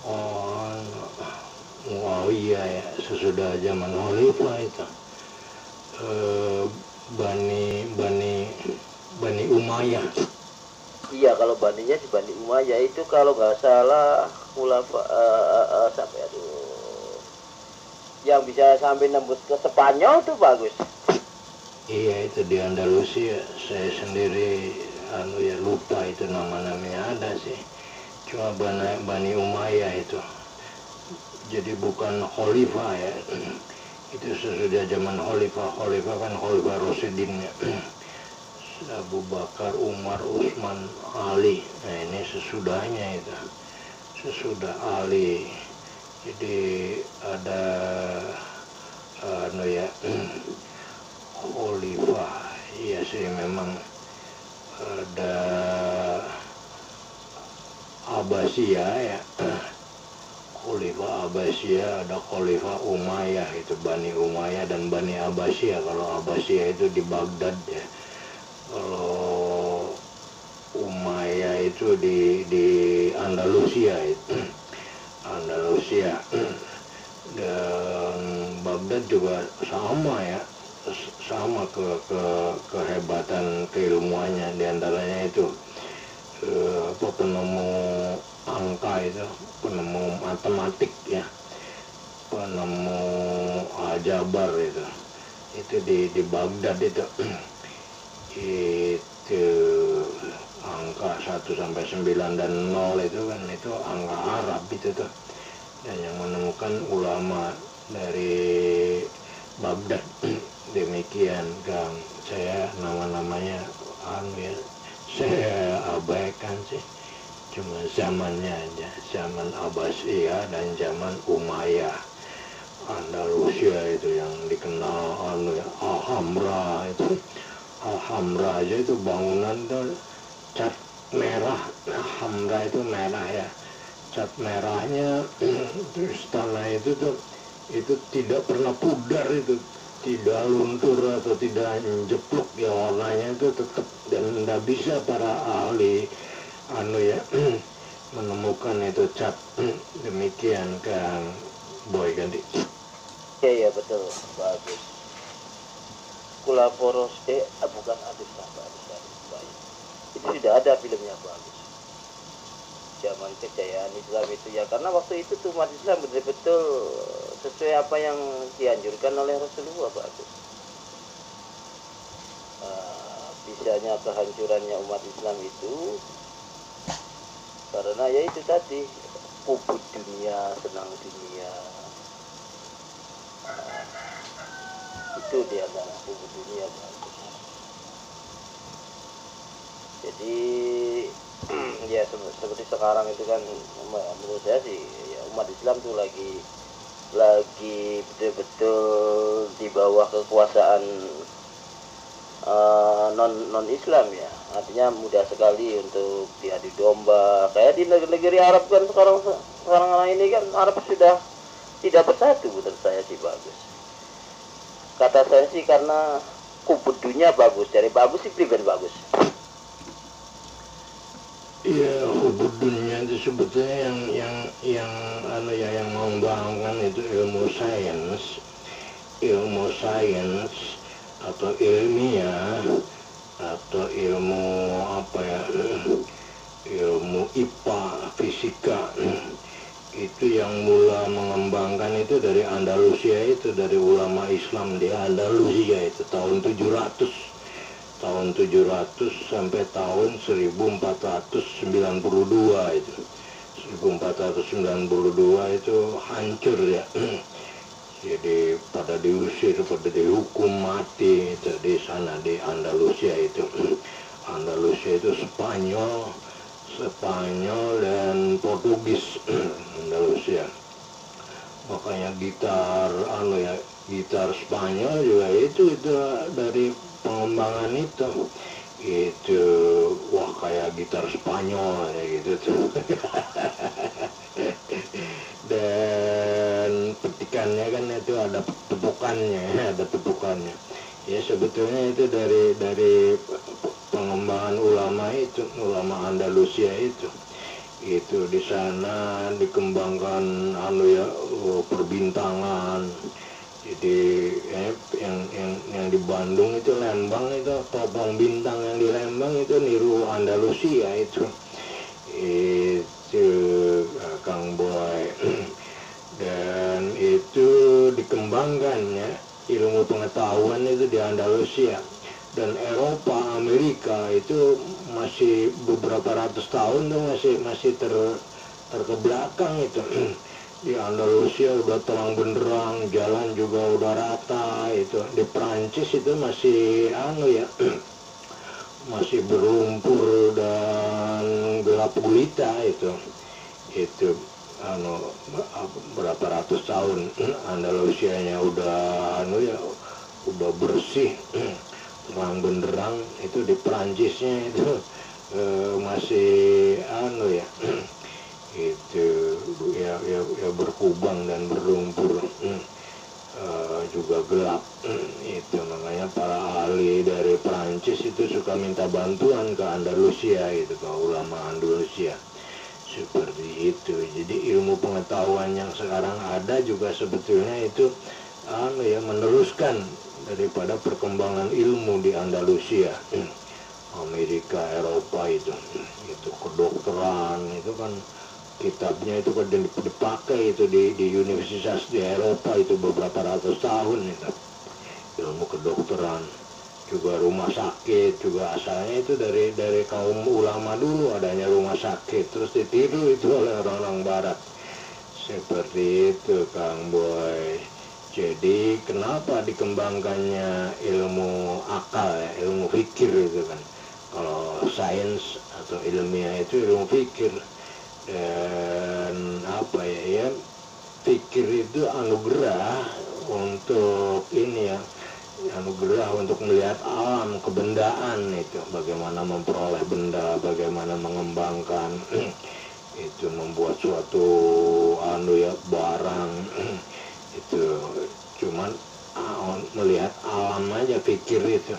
Oh, oh iya ya, sesudah zaman Khalifah itu. Eh, Bani Bani Bani Umayyah. Iya, kalau Baninya si Bani Umayyah itu kalau nggak salah sampai aduh, yang bisa sampai nembus ke Spanyol tuh bagus. Iya itu di Andalusia. Saya sendiri ya lupa itu nama-namanya ada sih. Cuma Bani Umayyah itu. Jadi bukan Khalifah ya. Itu sesudah zaman Khalifah. Khalifah kan Khalifah Rasyidin ya. Abu Bakar, Umar, Utsman, Ali. Nah ini sesudahnya itu. Sesudah Ali. Jadi ada ya Khalifah. Iya sih memang ada Abbasiyah ya. Khalifah Abbasiyah, ada Khalifah Umayyah, itu Bani Umayyah dan Bani Abbasiyah. Kalau Abbasiyah itu di Baghdad ya. Kalau Umayyah itu di Andalusia itu. Andalusia. Dan Baghdad juga sama ya. Sama kehebatan keilmuannya, diantaranya itu penemu angka itu, penemu matematik ya, penemu aljabar itu di Baghdad itu itu angka 1 sampai 9 dan 0 itu kan itu angka Arab itu tuh, dan yang menemukan ulama dari Baghdad. Demikian Kang, saya nama-namanya ya saya abaikan sih, cuma zamannya aja, zaman Abbasiyah dan zaman Umayyah. Andalusia itu yang dikenal ya, Alhambra itu. Alhambra aja itu bangunan tuh cat merah. Alhambra itu merah ya, cat merahnya. Terus tanah itu tuh itu tidak pernah pudar, itu tidak luntur atau tidak jeplok ya, warnanya itu tetap, dan tidak bisa para ahli ya menemukan itu cat. Demikian Kang Boy ganti. Iya, iya betul, bagus. Kula Poros bukan Adis apa baik. Itu sudah ada filmnya, bagus. Zaman kejayaan Islam itu ya, karena waktu itu tuh umat Islam betul-betul sesuai apa yang dianjurkan oleh Rasulullah, bagus. Bisanya kehancurannya umat Islam itu karena ya itu tadi, kubut dunia, senang dunia. Itu dia antara kubut dunia, bagus. Jadi ya seperti sekarang itu kan, menurut saya sih ya, umat Islam tuh lagi betul-betul di bawah kekuasaan non Islam ya, artinya mudah sekali untuk diadu domba. Kayak di negeri Arab kan sekarang ini kan Arab sudah tidak bersatu, menurut saya sih bagus. Kata saya sih karena kubut dunia bagus, dari bagus sih pribadi bagus. Iya, hubud dunia itu sebetulnya yang mengembangkan itu ilmu sains atau ilmiah, atau ilmu apa ya, ilmu IPA, fisika. Itu yang mula mengembangkan itu dari Andalusia, itu dari ulama Islam di Andalusia itu tahun 700 sampai tahun 1492 itu. 1492 itu hancur ya. Jadi pada diusir, pada dihukum mati itu di sana di Andalusia itu. Andalusia itu Spanyol dan Portugis. Andalusia. Makanya gitar Spanyol juga itu dari pengembangan itu wah kayak gitar Spanyol ya gitu tuh. Dan petikannya kan itu ada tepukannya ya, sebetulnya itu dari pengembangan ulama Andalusia Itu di sana dikembangkan perbintangan. Jadi yang di Bandung itu Lembang itu topong bintang yang di Lembang itu niru Andalusia itu Kang Boy. Dan itu dikembangkannya ilmu pengetahuan itu di Andalusia. Dan Eropa, Amerika itu masih beberapa ratus tahun tuh masih terkebelakang itu. Di Andalusia udah terang benderang, jalan juga udah rata itu. Di Prancis itu masih masih berlumpur dan gelap gulita itu. Itu berapa ratus tahun Andalusianya udah bersih, terang benderang. Itu di Prancisnya itu masih itu ya berkubang dan berlumpur, juga gelap. Itu makanya para ahli dari Prancis itu suka minta bantuan ke Andalusia, itu ke ulama Andalusia seperti itu. Jadi ilmu pengetahuan yang sekarang ada juga sebetulnya itu meneruskan daripada perkembangan ilmu di Andalusia. Amerika, Eropa itu kedokteran itu kan kitabnya itu kan dipakai itu di universitas di Eropa itu beberapa ratus tahun itu. Ilmu kedokteran juga rumah sakit juga asalnya itu dari kaum ulama dulu adanya rumah sakit, terus ditiru itu oleh orang-orang barat seperti itu Kang Boy. Jadi kenapa dikembangkannya ilmu akal ya, ilmu pikir itu kan. Kalau sains atau ilmiah itu ilmu pikir. Dan pikir itu anugerah untuk anugerah untuk melihat alam kebendaan itu, bagaimana memperoleh benda, bagaimana mengembangkan itu, membuat suatu barang itu. Cuman melihat alam aja pikir itu.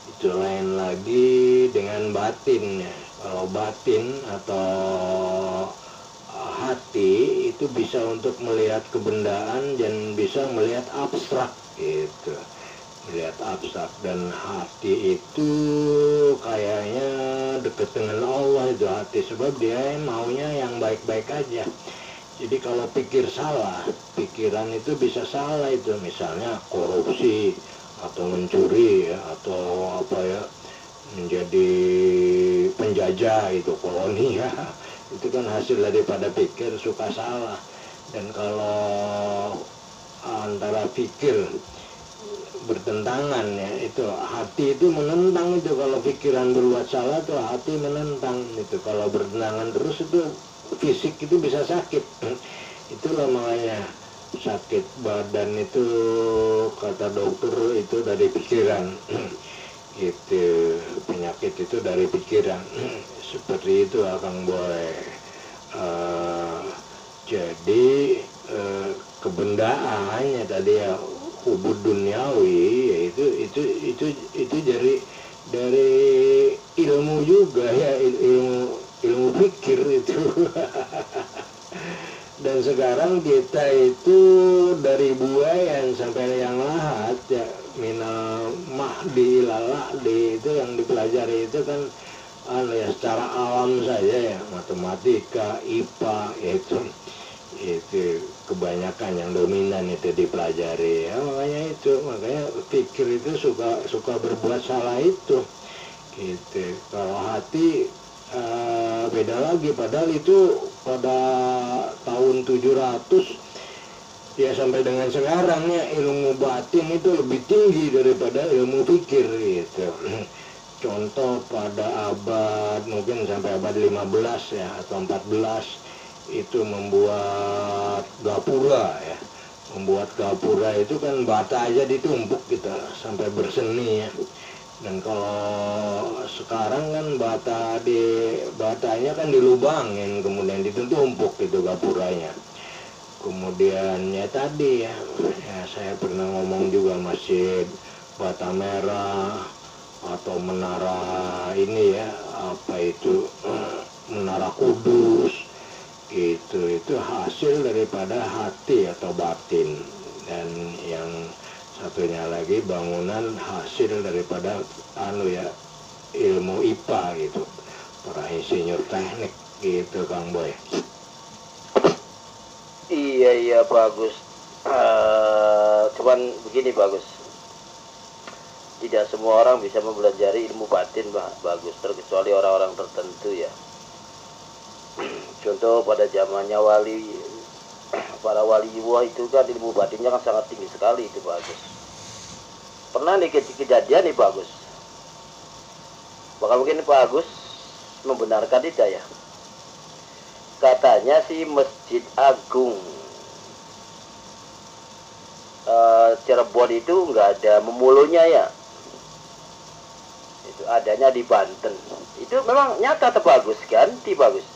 Itu lain lagi dengan batin ya. Kalau batin atau hati itu bisa untuk melihat kebendaan dan bisa melihat abstrak gitu, melihat abstrak. Dan hati itu kayaknya dekat dengan Allah itu hati, sebab dia maunya yang baik-baik aja. Jadi kalau pikir salah, pikiran itu bisa salah itu, misalnya korupsi atau mencuri ya, atau menjadi penjajah itu, koloni ya. Itu kan hasil daripada pikir suka salah. Dan kalau antara pikir bertentangan ya, itu hati itu menentang itu. Kalau pikiran berbuat salah tuh hati menentang itu. Kalau bertentangan terus itu fisik itu bisa sakit. Itulah makanya sakit badan itu kata dokter itu dari pikiran. Itu penyakit itu dari pikiran. Seperti itu Kang Boy. Jadi kebendaannya tadi ya, hubud duniawi, itu dari ilmu juga ya, ilmu pikir itu. Dan sekarang kita itu dari buayan sampai yang lahat ya, minal mahdi laladi, itu yang dipelajari itu kan secara alam saja ya, matematika, IPA itu kebanyakan yang dominan itu dipelajari ya. Makanya pikir itu suka berbuat salah itu gitu. Kalau hati beda lagi, padahal itu pada tahun 700 ya sampai dengan sekarang ya, ilmu batin itu lebih tinggi daripada ilmu pikir gitu. Contoh pada abad mungkin sampai abad 15 ya atau 14 itu membuat gapura ya. Membuat gapura itu kan bata aja ditumpuk kita sampai berseni ya. Dan kalau sekarang kan batanya kan dilubangin kemudian ditumpuk itu gapuranya. Kemudian ya tadi ya saya pernah ngomong juga masjid bata merah atau menara ini ya, Menara Kudus itu hasil daripada hati atau batin. Dan yang satunya lagi bangunan hasil daripada ilmu IPA gitu, para insinyur teknik gitu, Kang Boy. Iya bagus. Cuman begini bagus, tidak semua orang bisa mempelajari ilmu batin bagus, terkecuali orang-orang tertentu ya. Contoh pada zamannya para waliullah itu kan ilmu batinnya kan sangat tinggi sekali itu bagus. Pernah nih kejadian nih bagus, bakal mungkin bagus membenarkan tidak ya. Katanya si Masjid Agung Cirebon itu nggak ada memulunya ya, itu adanya di Banten. Itu memang nyata atau bagus kan? Bagus.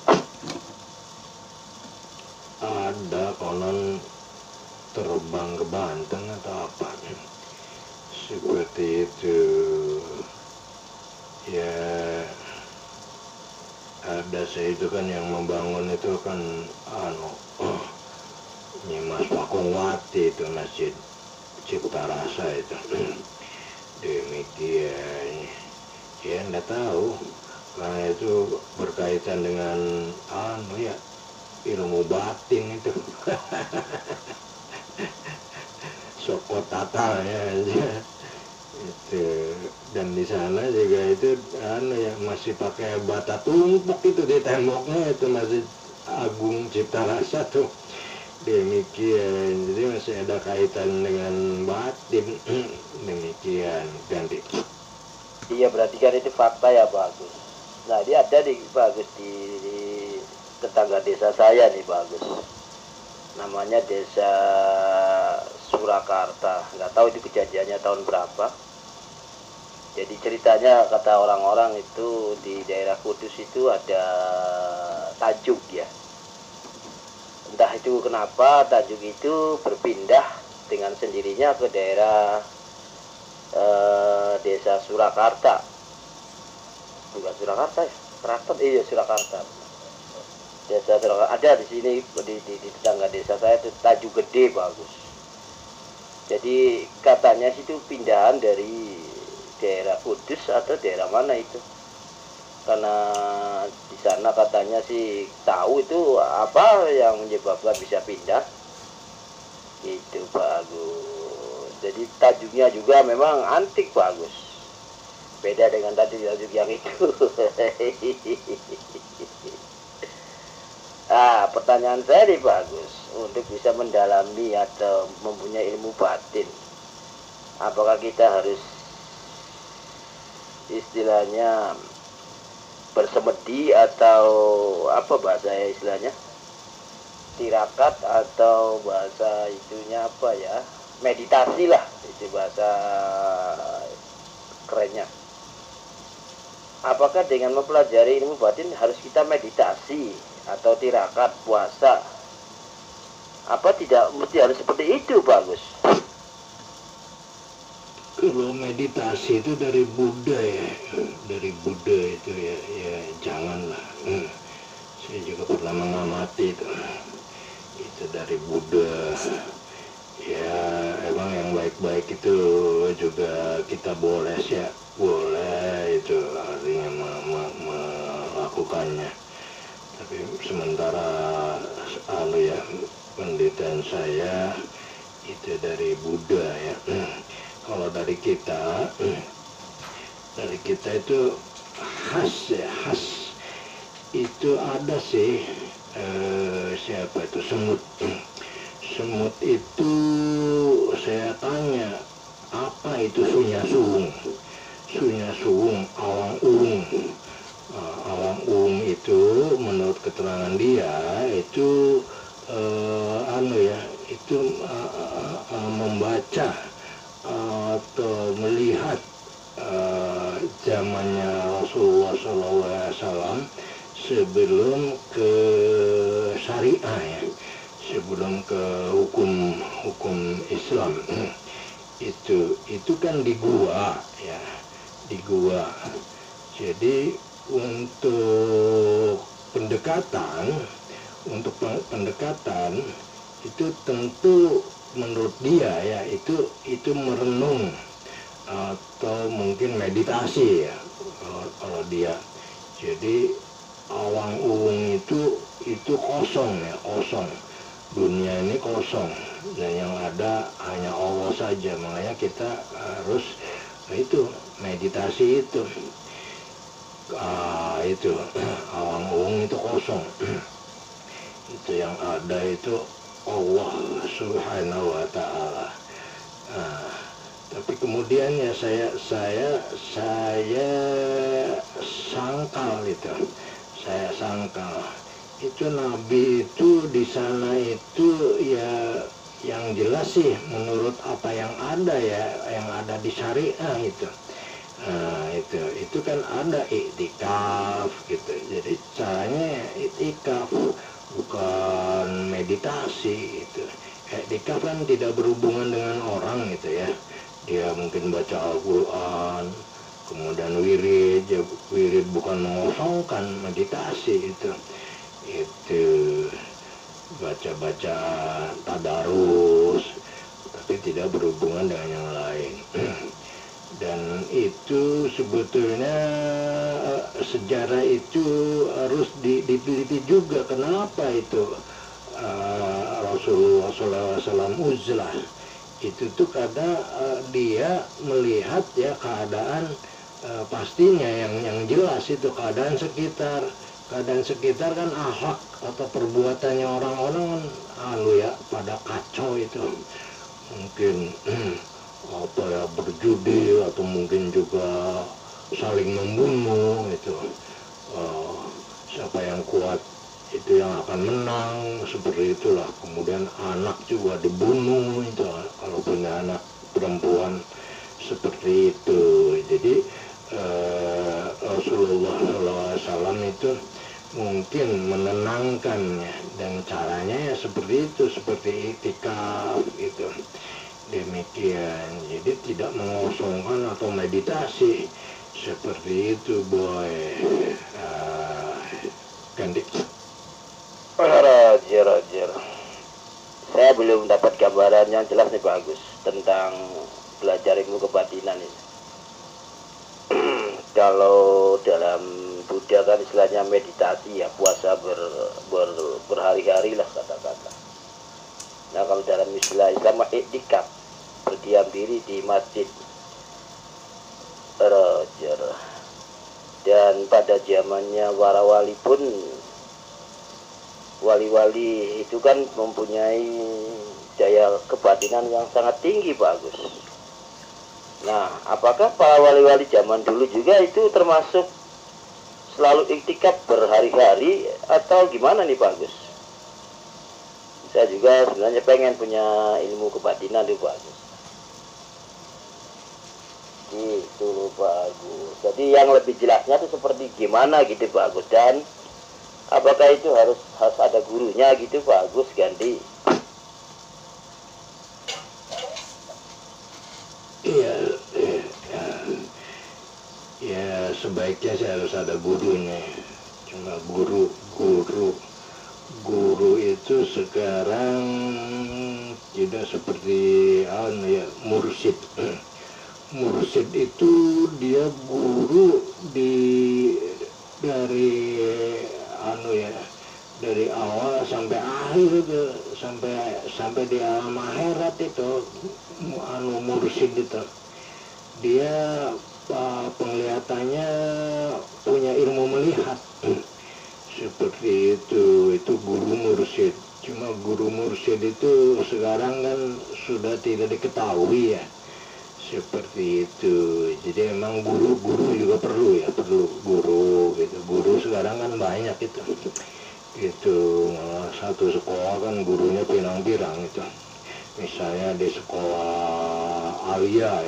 Ada konon terbang ke Banten atau apa seperti itu ya. Ada saya itu kan yang membangun itu kan Nyimas Pakungwati itu Masjid Cipta Rasa itu. Demikian ya, enggak tahu karena itu berkaitan dengan ilmu batin itu. Sokot tatal ya itu. Dan di sana juga itu masih pakai bata tumpuk itu di temboknya, itu Masjid Agung Cipta Rasa tuh. Demikian, jadi masih ada kaitan dengan batin. Demikian ganti. Iya, berarti kan itu fakta ya bagus. Nah, dia ada di bagus di tetangga desa saya nih bagus. Namanya Desa Surakarta. Nggak tahu itu kejadiannya tahun berapa. Jadi ceritanya kata orang-orang itu di daerah Kudus itu ada tajuk ya. Entah itu kenapa tajuk itu berpindah dengan sendirinya ke daerah Desa Surakarta. Bukan Surakarta ya? Keraton, iya Surakarta. Desa Surakarta ada di sini di tetangga desa saya itu tajuk gede bagus. Jadi katanya situ pindahan dari daerah Kudus atau daerah mana itu, karena di sana katanya sih tahu itu apa yang menyebabkan bisa pindah. Itu bagus. Jadi tajuknya juga memang antik bagus, beda dengan tajuk yang itu. Pertanyaan saya nih bagus, untuk bisa mendalami atau mempunyai ilmu batin, apakah kita harus istilahnya bersemedi atau apa bahasa ya istilahnya, tirakat atau bahasa itunya apa ya, meditasi lah itu bahasa kerennya. Apakah dengan mempelajari ilmu batin harus kita meditasi atau tirakat, puasa? Apa tidak mesti harus seperti itu bagus? Kalau meditasi itu dari Buddha ya, itu ya janganlah. Saya juga pernah mengamati itu dari Buddha. Ya emang yang baik-baik itu juga kita boleh itu artinya melakukannya. Tapi sementara pendidikan saya itu dari Buddha ya. Kalau dari kita itu khas itu ada sih, siapa itu semut itu saya tanya apa itu sunya suung awang uung itu menurut keterangan dia itu membaca atau melihat zamannya Rasulullah SAW sebelum ke syariah ya, sebelum ke hukum Islam. Itu kan di gua ya, di gua. Jadi untuk pendekatan, untuk pendekatan itu tentu menurut dia ya itu merenung atau mungkin meditasi ya kalau dia. Jadi awang uwung itu kosong ya, kosong. Dunia ini kosong dan yang ada hanya Allah saja. Makanya kita harus itu meditasi itu. Itu awang uwung itu kosong. Itu yang ada itu Allah Subhanahu wa Ta'ala. Tapi kemudian ya saya sangkal itu. Saya sangkal itu Nabi itu di sana itu ya yang jelas sih menurut apa yang ada ya, yang ada di syariah itu. Itu kan ada iktikaf gitu. Jadi caranya iktikaf bukan meditasi gitu. Iktikaf kan tidak berhubungan dengan orang gitu ya. Dia mungkin baca Al-Quran, kemudian wirid, ya, wirid bukan mengosongkan meditasi itu baca-baca tadarus, tapi tidak berhubungan dengan yang lain. Dan itu sebetulnya sejarah itu harus diteliti juga kenapa itu Rasulullah SAW uzlah itu tuh karena dia melihat ya keadaan pastinya yang jelas itu keadaan sekitar kan akhlak atau perbuatannya orang-orang kan ya pada kacau itu, mungkin apa ya berjudi atau mungkin juga saling membunuh itu, siapa yang kuat itu yang akan menang seperti itulah. Kemudian anak juga dibunuh itu kalau punya anak perempuan seperti itu. Jadi Rasulullah SAW itu mungkin menenangkannya dan caranya ya seperti itu, seperti iktikaf gitu. Demikian, jadi tidak mengosongkan atau meditasi seperti itu, boy. Ganti. Roger. Saya belum dapat gambaran yang jelas nih bagus tentang belajar ilmu kebatinan ini. Kalau dalam Buddha kan istilahnya meditasi ya, puasa berhari-hari lah kata-kata. Nah kalau dalam istilah Islam iktikaf, berdiam diri di masjid. Roger. Dan pada zamannya warawali pun, wali-wali itu kan mempunyai daya kebatinan yang sangat tinggi, bagus. Nah, apakah para wali-wali zaman dulu juga itu termasuk selalu iktikaf berhari-hari atau gimana nih, bagus? Saya juga sebenarnya pengen punya ilmu kebatinan itu, bagus. Gitu loh, bagus. Jadi yang lebih jelasnya itu seperti gimana gitu, bagus. Dan apakah itu harus ada gurunya gitu, bagus, ganti. Ya sebaiknya sih harus ada gurunya. Cuma guru itu sekarang tidak seperti mursyid. Mursyid itu dia guru dari awal sampai akhir itu, sampai di alam akhirat itu mursyid itu. Dia penglihatannya punya ilmu melihat seperti itu guru mursyid. Cuma guru mursyid itu sekarang kan sudah tidak diketahui ya, seperti itu. Jadi emang guru juga perlu guru gitu. Guru sekarang kan banyak itu malah satu sekolah kan gurunya pirang-pirang itu. Misalnya di sekolah Alia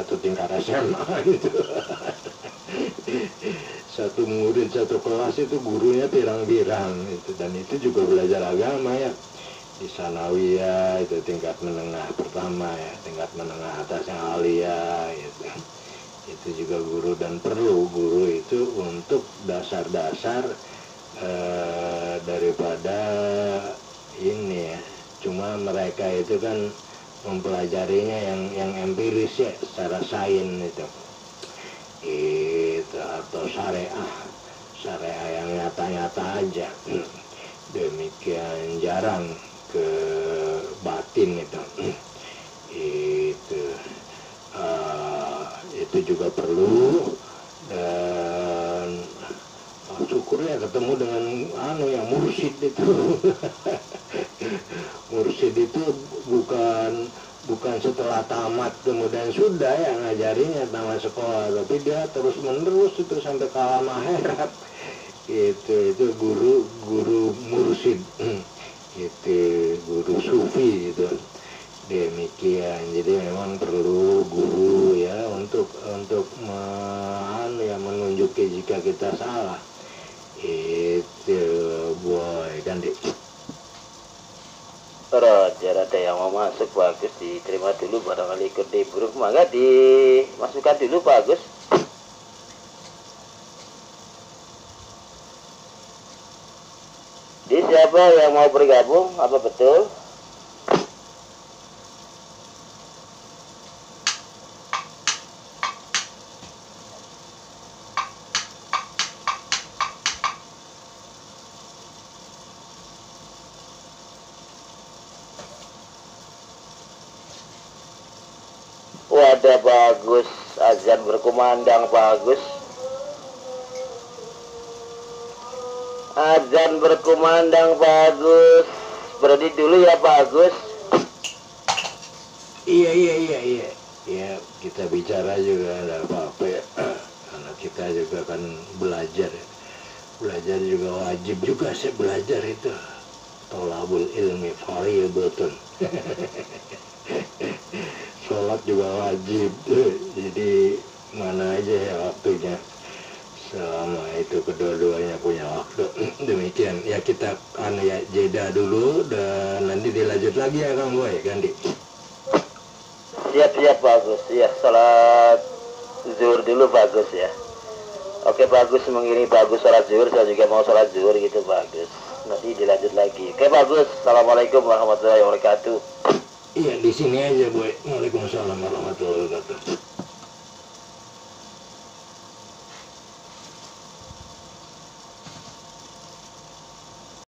atau tingkat SMA gitu. Satu murid satu kelas itu gurunya pirang-pirang gitu. Dan itu juga belajar agama ya. Di Sanawiyah itu tingkat menengah pertama ya, tingkat menengah atas yang Alia gitu. Itu juga guru dan perlu guru itu untuk dasar-dasar daripada ini ya. Cuma mereka itu kan mempelajarinya yang empiris ya, secara sains itu atau syariah yang nyata-nyata aja. Demikian jarang ke batin itu juga perlu. Dan syukurnya ketemu dengan yang mursyid itu. Mursyid itu bukan setelah tamat kemudian sudah ya ngajarinya tamat sekolah, tapi dia terus menerus itu sampai ke alam akhirat. Itu guru mursyid, itu guru sufi gitu. Demikian, jadi memang perlu guru ya untuk menunjuki jika kita salah. Itu boy kan Roger, ada yang mau masuk, bagus, diterima dulu, barangkali ikut di buruk, maka dimasukkan dulu, bagus. Di siapa yang mau bergabung, apa betul? Wadah, bagus, azan berkumandang, bagus. Azan berkumandang, bagus. Berhenti dulu ya, bagus. Iya. Ya, kita bicara juga ada apa-apa ya. Karena kita juga kan belajar. Belajar juga wajib juga sih belajar itu. Tolabul ilmi fardhatun. Sholat juga wajib. Jadi mana aja ya waktunya. Selama itu kedua-duanya punya waktu. Demikian ya, kita jeda dulu dan nanti dilanjut lagi ya Kang Boy, ganti. Siap, bagus ya, salat zuhur dulu, bagus ya. Oke, bagus, mengiringi bagus salat zuhur, saya juga mau salat zuhur gitu, bagus. Nanti dilanjut lagi. Oke, bagus. Assalamualaikum warahmatullahi wabarakatuh. Iya, di sini aja Boy. Waalaikumsalam warahmatullahi wabarakatuh.